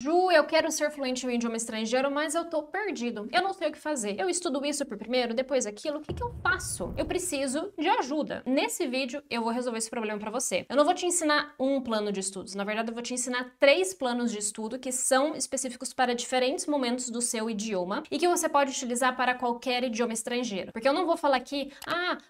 Ju, eu quero ser fluente em um idioma estrangeiro, mas eu tô perdido. Eu não sei o que fazer. Eu estudo isso por primeiro, depois aquilo. O que eu faço? Eu preciso de ajuda. Nesse vídeo, eu vou resolver esse problema pra você. Eu não vou te ensinar um plano de estudos. Na verdade, eu vou te ensinar 3 planos de estudo que são específicos para diferentes momentos do seu idioma e que você pode utilizar para qualquer idioma estrangeiro. Porque eu não vou falar aqui,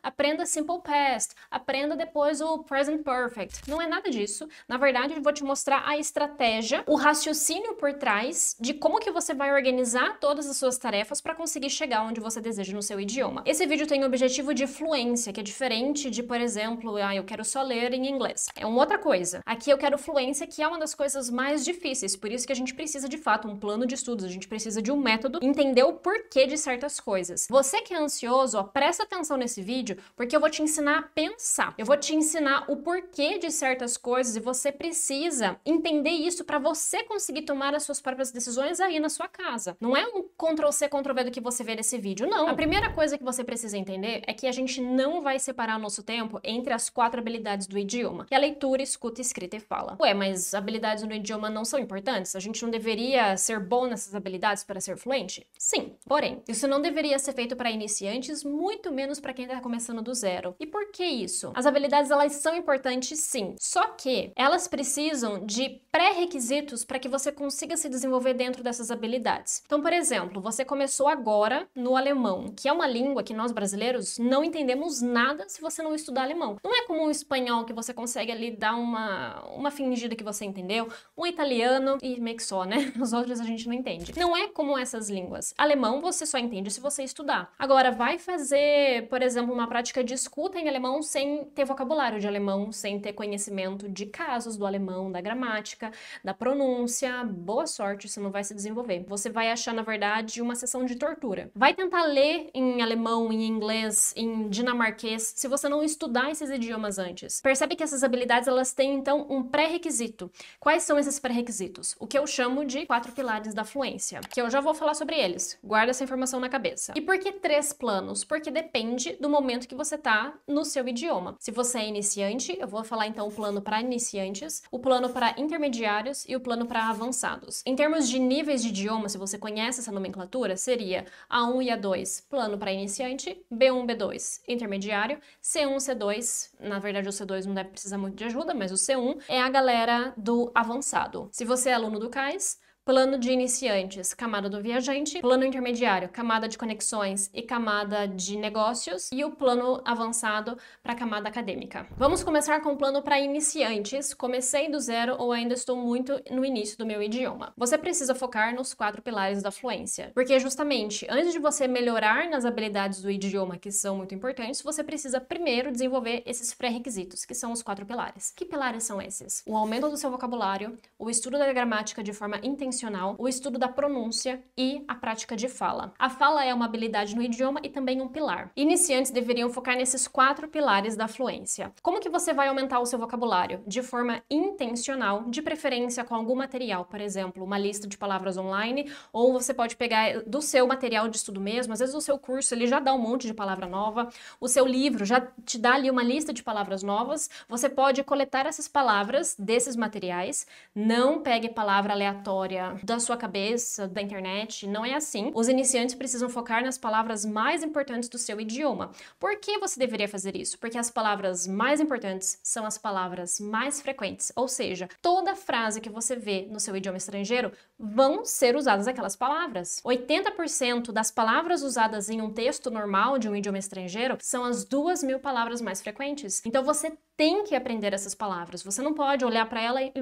aprenda Simple Past, aprenda depois o Present Perfect. Não é nada disso. Na verdade, eu vou te mostrar a estratégia, o raciocínio por trás de como que você vai organizar todas as suas tarefas para conseguir chegar onde você deseja no seu idioma. Esse vídeo tem o objetivo de fluência, que é diferente de, por exemplo, eu quero só ler em inglês. É uma outra coisa. Aqui eu quero fluência, que é uma das coisas mais difíceis, por isso que a gente precisa de fato um plano de estudos, a gente precisa de um método, entender o porquê de certas coisas. Você que é ansioso, presta atenção nesse vídeo, porque eu vou te ensinar a pensar. Eu vou te ensinar o porquê de certas coisas e você precisa entender isso para você conseguir tomar as suas próprias decisões aí na sua casa. Não é um Ctrl+C, Ctrl+V do que você vê nesse vídeo, não. A primeira coisa que você precisa entender é que a gente não vai separar nosso tempo entre as 4 habilidades do idioma, que é a leitura, escuta, escrita e fala. Ué, mas habilidades no idioma não são importantes? A gente não deveria ser bom nessas habilidades para ser fluente? Sim, porém, isso não deveria ser feito para iniciantes, muito menos para quem está começando do zero. E por que isso? As habilidades, elas são importantes sim, só que elas precisam de pré-requisitos para que você consiga se desenvolver dentro dessas habilidades. Então, por exemplo, você começou agora no alemão, que é uma língua que nós brasileiros não entendemos nada se você não estudar alemão. Não é como um espanhol que você consegue ali dar uma fingida que você entendeu, um italiano e meio que só, né? Os outros a gente não entende. Não é como essas línguas. Alemão você só entende se você estudar. Agora, vai fazer, por exemplo, uma prática de escuta em alemão sem ter vocabulário de alemão, sem ter conhecimento de casos do alemão, da gramática, da pronúncia. Boa sorte, você não vai se desenvolver. Você vai achar, na verdade, uma sessão de tortura. Vai tentar ler em alemão, em inglês, em dinamarquês, se você não estudar esses idiomas antes. Percebe que essas habilidades, elas têm, então, um pré-requisito. Quais são esses pré-requisitos? O que eu chamo de 4 pilares da fluência, que eu já vou falar sobre eles. Guarda essa informação na cabeça. E por que 3 planos? Porque depende do momento que você tá no seu idioma. Se você é iniciante, eu vou falar, então, o plano para iniciantes, o plano para intermediários e o plano para avançados. Em termos de níveis de idioma, se você conhece essa nomenclatura, seria A1 e A2, plano para iniciante, B1, B2, intermediário, C1, C2, na verdade o C2 não deve precisar muito de ajuda, mas o C1 é a galera do avançado. Se você é aluno do CAIS, plano de iniciantes, camada do viajante, plano intermediário, camada de conexões e camada de negócios, e o plano avançado para a camada acadêmica. Vamos começar com o plano para iniciantes. Comecei do zero ou ainda estou muito no início do meu idioma. Você precisa focar nos 4 pilares da fluência, porque justamente antes de você melhorar nas habilidades do idioma, que são muito importantes, você precisa primeiro desenvolver esses pré-requisitos, que são os 4 pilares. Que pilares são esses? O aumento do seu vocabulário, o estudo da gramática de forma intencional, o estudo da pronúncia e a prática de fala. A fala é uma habilidade no idioma e também um pilar. Iniciantes deveriam focar nesses 4 pilares da fluência. Como que você vai aumentar o seu vocabulário? De forma intencional, de preferência com algum material, por exemplo, uma lista de palavras online, ou você pode pegar do seu material de estudo mesmo, às vezes o seu curso ele já dá um monte de palavra nova, o seu livro já te dá ali uma lista de palavras novas, você pode coletar essas palavras desses materiais, não pegue palavra aleatória da sua cabeça, da internet, não é assim. Os iniciantes precisam focar nas palavras mais importantes do seu idioma. Por que você deveria fazer isso? Porque as palavras mais importantes são as palavras mais frequentes, ou seja, toda frase que você vê no seu idioma estrangeiro vão ser usadas aquelas palavras. 80% das palavras usadas em um texto normal de um idioma estrangeiro são as 2.000 palavras mais frequentes. Então você tem que aprender essas palavras. Você não pode olhar para ela e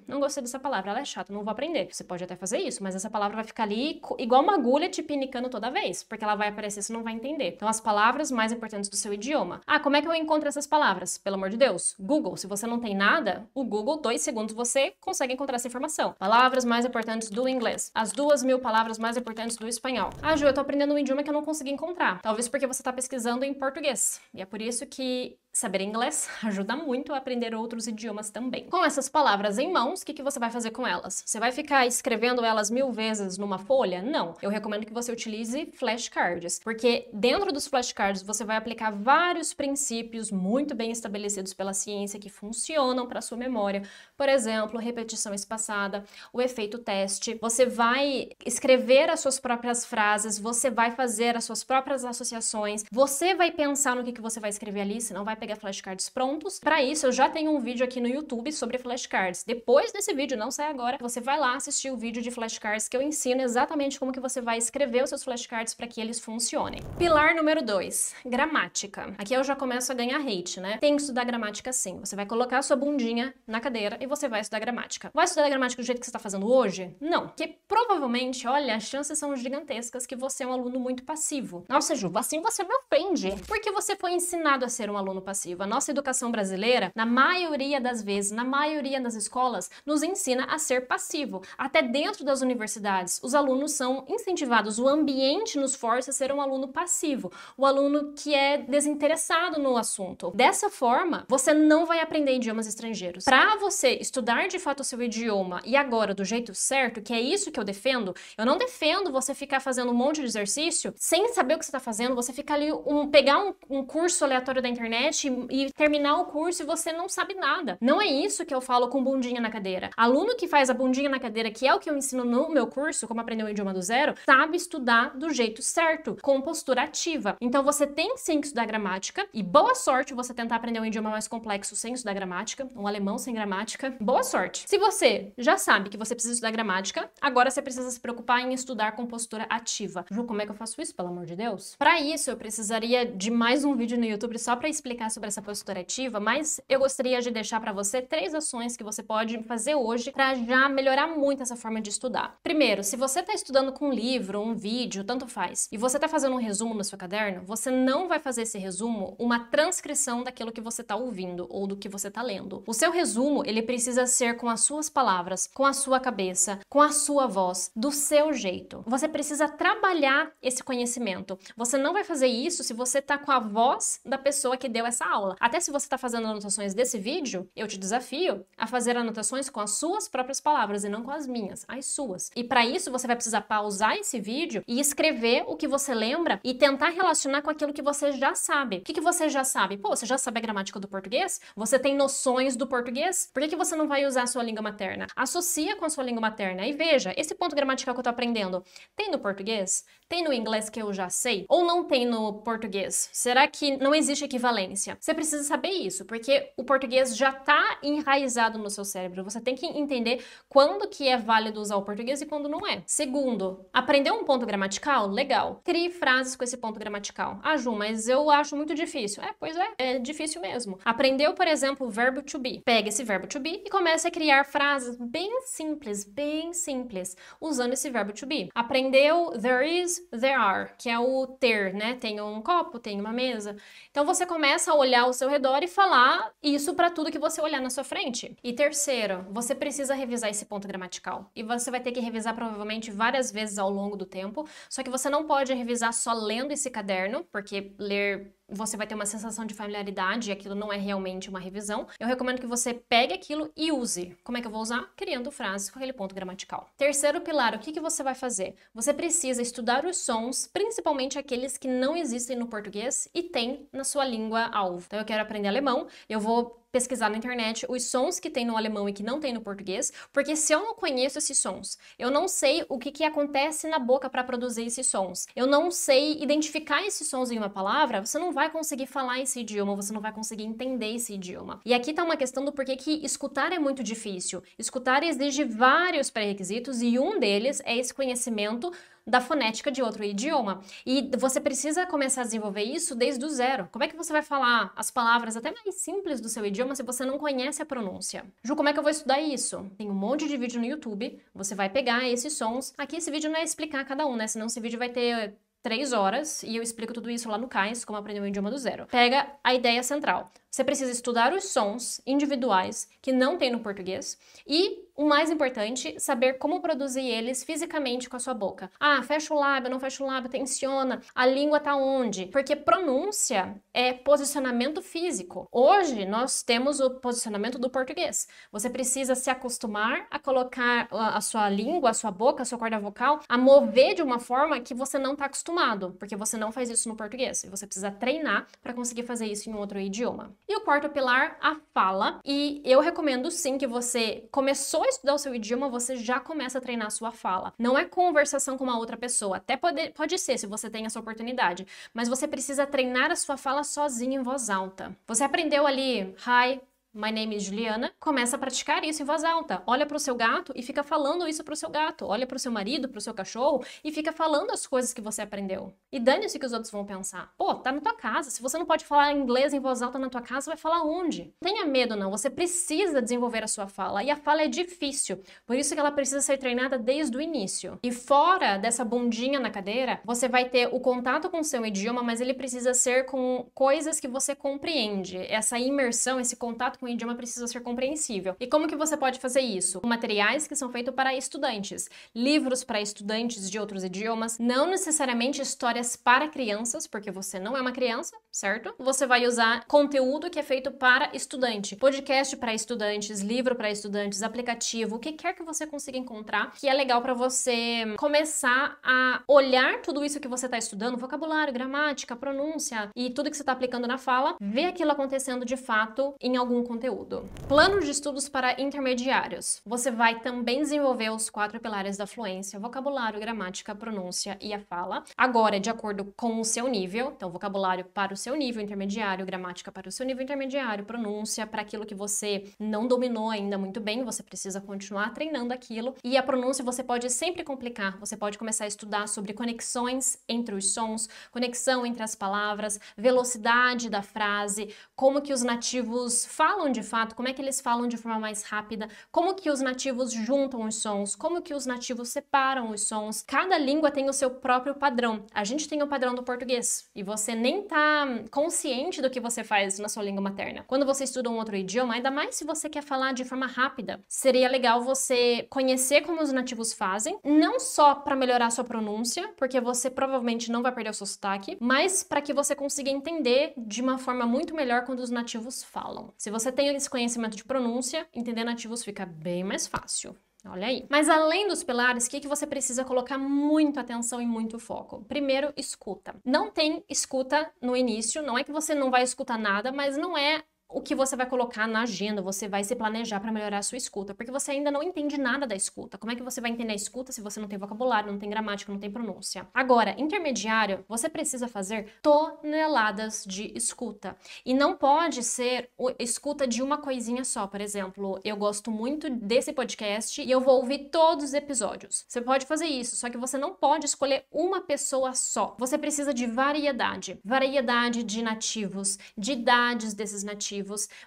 não gostei dessa palavra, ela é chata, não vou aprender. Você pode até fazer isso, mas essa palavra vai ficar ali igual uma agulha te pinicando toda vez, porque ela vai aparecer, você não vai entender. Então, as palavras mais importantes do seu idioma. Como é que eu encontro essas palavras? Pelo amor de Deus, Google. Se você não tem nada, o Google, 2 segundos, você consegue encontrar essa informação. Palavras mais importantes do inglês. As 2.000 palavras mais importantes do espanhol. Ju, eu tô aprendendo um idioma que eu não consegui encontrar. Talvez porque você tá pesquisando em português. E é por isso que saber inglês ajuda muito a aprender outros idiomas também. Com essas palavras em mãos, o que você vai fazer com elas? Você vai ficar escrevendo elas 1000 vezes numa folha? Não. Eu recomendo que você utilize flashcards, porque dentro dos flashcards você vai aplicar vários princípios muito bem estabelecidos pela ciência que funcionam para sua memória. Por exemplo, repetição espaçada, o efeito teste. Você vai escrever as suas próprias frases, você vai fazer as suas próprias associações, você vai pensar no que você vai escrever ali, você não vai pegar flashcards prontos. Para isso, eu já tenho um vídeo aqui no YouTube sobre flashcards. Depois desse vídeo, não sai agora, você vai lá assistir o vídeo de flashcards que eu ensino exatamente como que você vai escrever os seus flashcards para que eles funcionem. Pilar número 2, gramática. Aqui eu já começo a ganhar hate, né? Tem que estudar gramática sim. Você vai colocar a sua bundinha na cadeira e você vai estudar gramática. Vai estudar gramática do jeito que você está fazendo hoje? Não, porque provavelmente, olha, as chances são gigantescas que você é um aluno muito passivo. Nossa, Ju, assim você me ofende. Porque você foi ensinado a ser um aluno passivo. A nossa educação brasileira, na maioria das vezes, na maioria das escolas, nos ensina a ser passivo. Até dentro das universidades, os alunos são incentivados, o ambiente nos força a ser um aluno passivo, o aluno que é desinteressado no assunto. Dessa forma, você não vai aprender idiomas estrangeiros. Para você estudar de fato o seu idioma e agora do jeito certo, que é isso que eu defendo, eu não defendo você ficar fazendo um monte de exercício sem saber o que você está fazendo, você ficar ali, pegar um curso aleatório da internet e terminar o curso e você não sabe nada. Não é isso que eu falo com bundinha na cadeira. Aluno que faz a bundinha na cadeira, que é o que eu ensino no meu curso, como aprender um idioma do zero, sabe estudar do jeito certo, com postura ativa. Então você tem sim que estudar gramática e boa sorte você tentar aprender um idioma mais complexo sem estudar gramática, um alemão sem gramática. Boa sorte! Se você já sabe que você precisa estudar gramática, agora você precisa se preocupar em estudar com postura ativa. Ju, como é que eu faço isso, pelo amor de Deus? Para isso, eu precisaria de mais um vídeo no YouTube só para explicar sobre essa postura ativa, mas eu gostaria de deixar para você 3 ações que você pode fazer hoje para já melhorar muito essa forma de estudar. Primeiro, se você está estudando com um livro, um vídeo, tanto faz, e você está fazendo um resumo no seu caderno, você não vai fazer esse resumo uma transcrição daquilo que você está ouvindo ou do que você está lendo. O seu resumo, ele precisa ser com as suas palavras, com a sua cabeça, com a sua voz, do seu jeito. Você precisa trabalhar esse conhecimento. Você não vai fazer isso se você tá com a voz da pessoa que deu essa aula. Até se você está fazendo anotações desse vídeo, eu te desafio a fazer anotações com as suas próprias palavras e não com as minhas, as suas. E para isso você vai precisar pausar esse vídeo e escrever o que você lembra e tentar relacionar com aquilo que você já sabe. O que você já sabe? Pô, você já sabe a gramática do português? Você tem noções do português? Por que você não vai usar a sua língua materna? Associa com a sua língua materna e veja, esse ponto gramatical que eu tô aprendendo, tem no português? Tem no inglês que eu já sei? Ou não tem no português? Será que não existe equivalência? Você precisa saber isso, porque o português já tá enraizado no seu cérebro. Você tem que entender quando que é válido usar o português e quando não é. Segundo, aprender um ponto gramatical? Legal. Crie frases com esse ponto gramatical. Ah, Ju, mas eu acho muito difícil. Pois é difícil mesmo. Aprendeu, por exemplo, o verbo to be. Pega esse verbo to be e comece a criar frases bem simples, usando esse verbo to be. Aprendeu there is, there are, que é o ter, né? Tem um copo, tem uma mesa. Então você começa a olhar ao seu redor e falar isso para tudo que você olhar na sua frente. E terceiro, você precisa revisar esse ponto gramatical. E você vai ter que revisar provavelmente várias vezes ao longo do tempo, só que você não pode revisar só lendo esse caderno, porque ler você vai ter uma sensação de familiaridade e aquilo não é realmente uma revisão. Eu recomendo que você pegue aquilo e use. Como é que eu vou usar? Criando frases com aquele ponto gramatical. Terceiro pilar, o que você vai fazer? Você precisa estudar os sons, principalmente aqueles que não existem no português e tem na sua língua alvo. Então eu quero aprender alemão, eu vou pesquisar na internet os sons que tem no alemão e que não tem no português, porque se eu não conheço esses sons, eu não sei o que acontece na boca para produzir esses sons, eu não sei identificar esses sons em uma palavra, você não vai conseguir falar esse idioma, você não vai conseguir entender esse idioma. E aqui tá uma questão do porquê que escutar é muito difícil. Escutar exige vários pré-requisitos e um deles é esse conhecimento da fonética de outro idioma. E você precisa começar a desenvolver isso desde o zero. Como é que você vai falar as palavras até mais simples do seu idioma se você não conhece a pronúncia? Ju, como é que eu vou estudar isso? Tem um monte de vídeo no YouTube, você vai pegar esses sons. Aqui esse vídeo não é explicar cada um, né? Senão esse vídeo vai ter 3 horas e eu explico tudo isso lá no CAIS, como aprender um idioma do zero. Pega a ideia central. Você precisa estudar os sons individuais que não tem no português e, o mais importante, saber como produzir eles fisicamente com a sua boca. Ah, fecha o lábio, não fecha o lábio, tensiona, a língua tá onde? Porque pronúncia é posicionamento físico. Hoje, nós temos o posicionamento do português. Você precisa se acostumar a colocar a sua língua, a sua boca, a sua corda vocal, a mover de uma forma que você não tá acostumado, porque você não faz isso no português. E você precisa treinar para conseguir fazer isso em outro idioma. E o quarto pilar, a fala. E eu recomendo sim que você começou a estudar o seu idioma, você já começa a treinar a sua fala. Não é conversação com uma outra pessoa, até pode ser se você tem essa oportunidade, mas você precisa treinar a sua fala sozinho em voz alta. Você aprendeu ali, hi, my name is Juliana, começa a praticar isso em voz alta. Olha para o seu gato e fica falando isso para o seu gato. Olha para o seu marido, para o seu cachorro e fica falando as coisas que você aprendeu. E dane-se que os outros vão pensar. Pô, tá na tua casa. Se você não pode falar inglês em voz alta na tua casa, vai falar onde? Não tenha medo, não. Você precisa desenvolver a sua fala. E a fala é difícil. Por isso que ela precisa ser treinada desde o início. E fora dessa bundinha na cadeira, você vai ter o contato com o seu idioma, mas ele precisa ser com coisas que você compreende. Essa imersão, esse contato com o idioma precisa ser compreensível. E como que você pode fazer isso? Materiais que são feitos para estudantes, livros para estudantes de outros idiomas, não necessariamente histórias para crianças, porque você não é uma criança, certo? Você vai usar conteúdo que é feito para estudante, podcast para estudantes, livro para estudantes, aplicativo, o que quer que você consiga encontrar, que é legal para você começar a olhar tudo isso que você está estudando, vocabulário, gramática, pronúncia e tudo que você está aplicando na fala, ver aquilo acontecendo de fato em algum conteúdo. Plano de estudos para intermediários. Você vai também desenvolver os 4 pilares da fluência: vocabulário, gramática, pronúncia e a fala. Agora, de acordo com o seu nível, então vocabulário para o seu nível intermediário, gramática para o seu nível intermediário, pronúncia para aquilo que você não dominou ainda muito bem, você precisa continuar treinando aquilo. E a pronúncia você pode sempre complicar, você pode começar a estudar sobre conexões entre os sons, conexão entre as palavras, velocidade da frase, como que os nativos falam de fato, como é que eles falam de forma mais rápida, como que os nativos juntam os sons, como que os nativos separam os sons. Cada língua tem o seu próprio padrão. A gente tem o padrão do português e você nem tá consciente do que você faz na sua língua materna. Quando você estuda um outro idioma, ainda mais se você quer falar de forma rápida, seria legal você conhecer como os nativos fazem, não só para melhorar a sua pronúncia, porque você provavelmente não vai perder o seu sotaque, mas para que você consiga entender de uma forma muito melhor quando os nativos falam. Se você tem esse conhecimento de pronúncia, entender nativos fica bem mais fácil. Olha aí. Mas além dos pilares, o que você precisa colocar muita atenção e muito foco? Primeiro, escuta. Não tem escuta no início, não é que você não vai escutar nada, mas não é o que você vai colocar na agenda, você vai se planejar para melhorar a sua escuta, porque você ainda não entende nada da escuta. Como é que você vai entender a escuta se você não tem vocabulário, não tem gramática, não tem pronúncia? Agora, intermediário, você precisa fazer toneladas de escuta. E não pode ser escuta de uma coisinha só. Por exemplo, eu gosto muito desse podcast e eu vou ouvir todos os episódios. Você pode fazer isso, só que você não pode escolher uma pessoa só. Você precisa de variedade. Variedade de nativos, de idades desses nativos.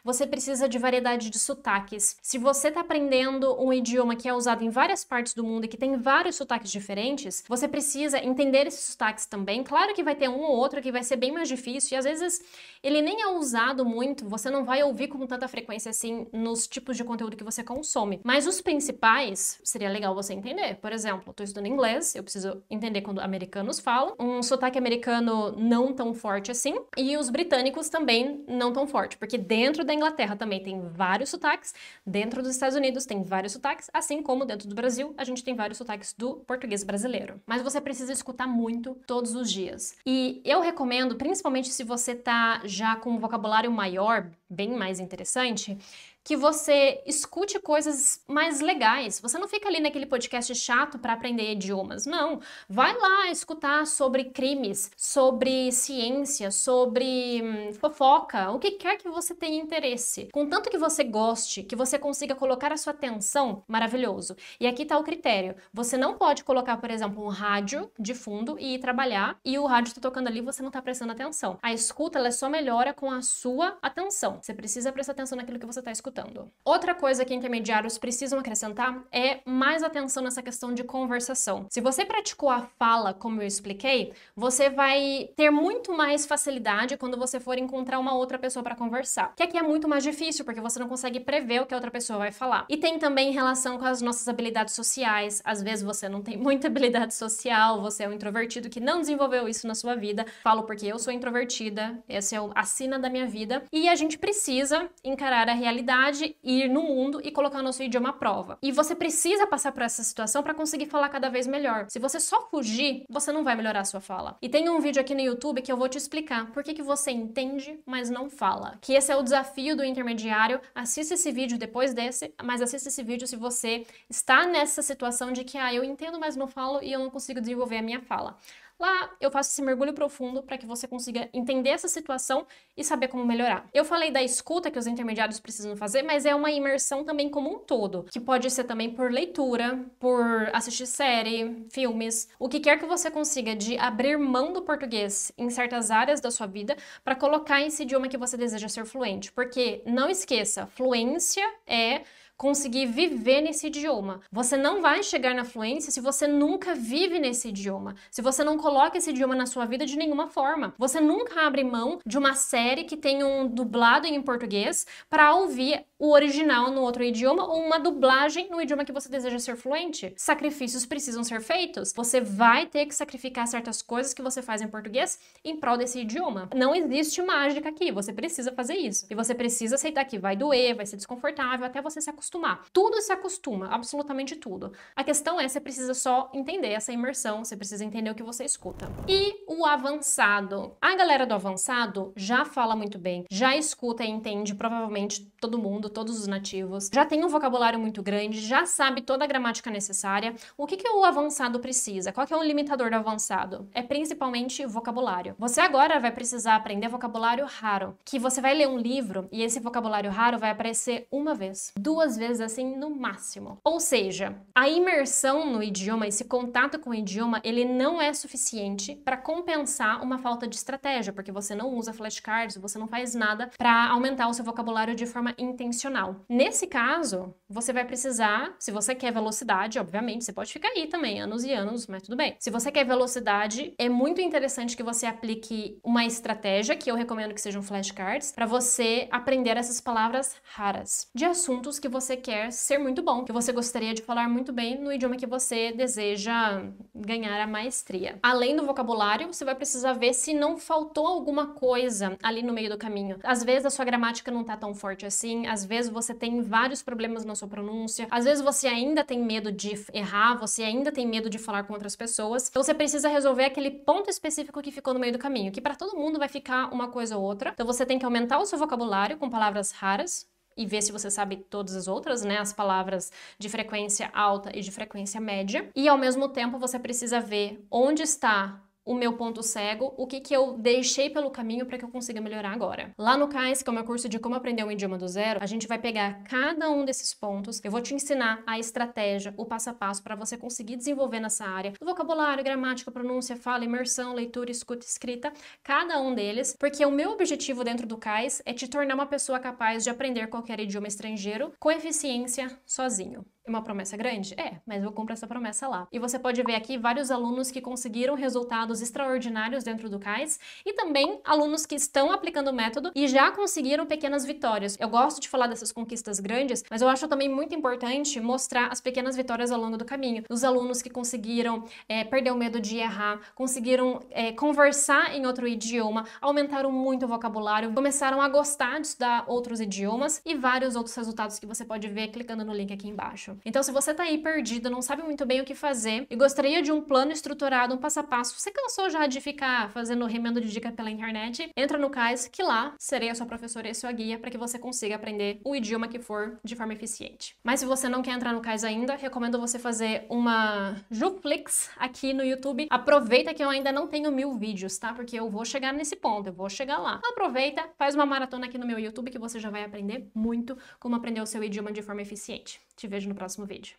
Você precisa de variedade de sotaques. Se você está aprendendo um idioma que é usado em várias partes do mundo e que tem vários sotaques diferentes, você precisa entender esses sotaques também. Claro que vai ter um ou outro que vai ser bem mais difícil e às vezes ele nem é usado muito, você não vai ouvir com tanta frequência assim nos tipos de conteúdo que você consome. Mas os principais, seria legal você entender. Por exemplo, eu estou estudando inglês, eu preciso entender quando americanos falam, um sotaque americano não tão forte assim, e os britânicos também não tão forte, porque dentro da Inglaterra também tem vários sotaques, dentro dos Estados Unidos tem vários sotaques, assim como dentro do Brasil a gente tem vários sotaques do português brasileiro. Mas você precisa escutar muito todos os dias. E eu recomendo, principalmente se você tá já com um vocabulário maior, bem mais interessante, que você escute coisas mais legais. Você não fica ali naquele podcast chato para aprender idiomas. Não. Vai lá escutar sobre crimes, sobre ciência, sobre fofoca, o que quer que você tenha interesse. Contanto que você goste, que você consiga colocar a sua atenção, maravilhoso. E aqui tá o critério. Você não pode colocar, por exemplo, um rádio de fundo e ir trabalhar e o rádio tá tocando ali e você não tá prestando atenção. A escuta, ela só melhora com a sua atenção. Você precisa prestar atenção naquilo que você tá escutando. escutando. Outra coisa que intermediários precisam acrescentar é mais atenção nessa questão de conversação. Se você praticou a fala, como eu expliquei, você vai ter muito mais facilidade quando você for encontrar uma outra pessoa para conversar. Que aqui é muito mais difícil, porque você não consegue prever o que a outra pessoa vai falar. E tem também em relação com as nossas habilidades sociais. Às vezes você não tem muita habilidade social, você é um introvertido que não desenvolveu isso na sua vida. Falo porque eu sou introvertida, esse é a sina da minha vida. E a gente precisa encarar a realidade, ir no mundo e colocar o nosso idioma à prova. E você precisa passar por essa situação para conseguir falar cada vez melhor. Se você só fugir, você não vai melhorar a sua fala. E tem um vídeo aqui no YouTube que eu vou te explicar por que você entende, mas não fala. Que esse é o desafio do intermediário. Assista esse vídeo depois desse, mas assista esse vídeo se você está nessa situação de que eu entendo, mas não falo e eu não consigo desenvolver a minha fala. Lá eu faço esse mergulho profundo para que você consiga entender essa situação e saber como melhorar. Eu falei da escuta que os intermediários precisam fazer, mas é uma imersão também como um todo, que pode ser também por leitura, por assistir série, filmes, o que quer que você consiga de abrir mão do português em certas áreas da sua vida para colocar esse idioma que você deseja ser fluente. Porque não esqueça, fluência é conseguir viver nesse idioma. Você não vai chegar na fluência se você nunca vive nesse idioma, se você não coloca esse idioma na sua vida de nenhuma forma. Você nunca abre mão de uma série que tem um dublado em português para ouvir o original no outro idioma ou uma dublagem no idioma que você deseja ser fluente. Sacrifícios precisam ser feitos. Você vai ter que sacrificar certas coisas que você faz em português em prol desse idioma. Não existe mágica aqui, você precisa fazer isso. E você precisa aceitar que vai doer, vai ser desconfortável, até você se acostumar. Tudo se acostuma, absolutamente tudo. A questão é, você precisa só entender essa imersão, você precisa entender o que você escuta. E o avançado. A galera do avançado já fala muito bem, já escuta e entende provavelmente todo mundo, todos os nativos, já tem um vocabulário muito grande, já sabe toda a gramática necessária. O que o avançado precisa? Qual que é o limitador do avançado? É principalmente vocabulário. Você agora vai precisar aprender vocabulário raro, que você vai ler um livro e esse vocabulário raro vai aparecer uma vez, 2 vezes assim no máximo. Ou seja, a imersão no idioma, esse contato com o idioma, ele não é suficiente para compensar uma falta de estratégia, porque você não usa flashcards, você não faz nada para aumentar o seu vocabulário de forma intencional. Nesse caso, você vai precisar, se você quer velocidade, obviamente, você pode ficar aí também, anos e anos, mas tudo bem. Se você quer velocidade, é muito interessante que você aplique uma estratégia, que eu recomendo que sejam flashcards, para você aprender essas palavras raras, de assuntos que você quer ser muito bom, que você gostaria de falar muito bem no idioma que você deseja ganhar a maestria. Além do vocabulário, você vai precisar ver se não faltou alguma coisa ali no meio do caminho. Às vezes a sua gramática não tá tão forte assim, às vezes você tem vários problemas na sua pronúncia, às vezes você ainda tem medo de errar, você ainda tem medo de falar com outras pessoas. Então você precisa resolver aquele ponto específico que ficou no meio do caminho, que para todo mundo vai ficar uma coisa ou outra. Então você tem que aumentar o seu vocabulário com palavras raras, e ver se você sabe todas as outras, né? As palavras de frequência alta e de frequência média. E ao mesmo tempo você precisa ver onde está o meu ponto cego, o que eu deixei pelo caminho para que eu consiga melhorar agora. Lá no CAIS, que é o meu curso de como aprender um idioma do zero, a gente vai pegar cada um desses pontos, eu vou te ensinar a estratégia, o passo a passo para você conseguir desenvolver nessa área, o vocabulário, gramática, pronúncia, fala, imersão, leitura, escuta, escrita, cada um deles, porque o meu objetivo dentro do CAIS é te tornar uma pessoa capaz de aprender qualquer idioma estrangeiro com eficiência sozinho. É uma promessa grande? É, mas eu cumpro essa promessa lá. E você pode ver aqui vários alunos que conseguiram resultados extraordinários dentro do CAIS e também alunos que estão aplicando o método e já conseguiram pequenas vitórias. Eu gosto de falar dessas conquistas grandes, mas eu acho também muito importante mostrar as pequenas vitórias ao longo do caminho. Os alunos que conseguiram perder o medo de errar, conseguiram conversar em outro idioma, aumentaram muito o vocabulário, começaram a gostar de estudar outros idiomas e vários outros resultados que você pode ver clicando no link aqui embaixo. Então, se você tá aí perdido, não sabe muito bem o que fazer e gostaria de um plano estruturado, um passo a passo, você cansou já de ficar fazendo remendo de dica pela internet, entra no CAIS, que lá serei a sua professora e a sua guia para que você consiga aprender o idioma que for de forma eficiente. Mas se você não quer entrar no CAIS ainda, recomendo você fazer uma Juflix aqui no YouTube. Aproveita que eu ainda não tenho 1000 vídeos, tá? Porque eu vou chegar nesse ponto, eu vou chegar lá. Aproveita, faz uma maratona aqui no meu YouTube que você já vai aprender muito como aprender o seu idioma de forma eficiente. Te vejo no próximo vídeo.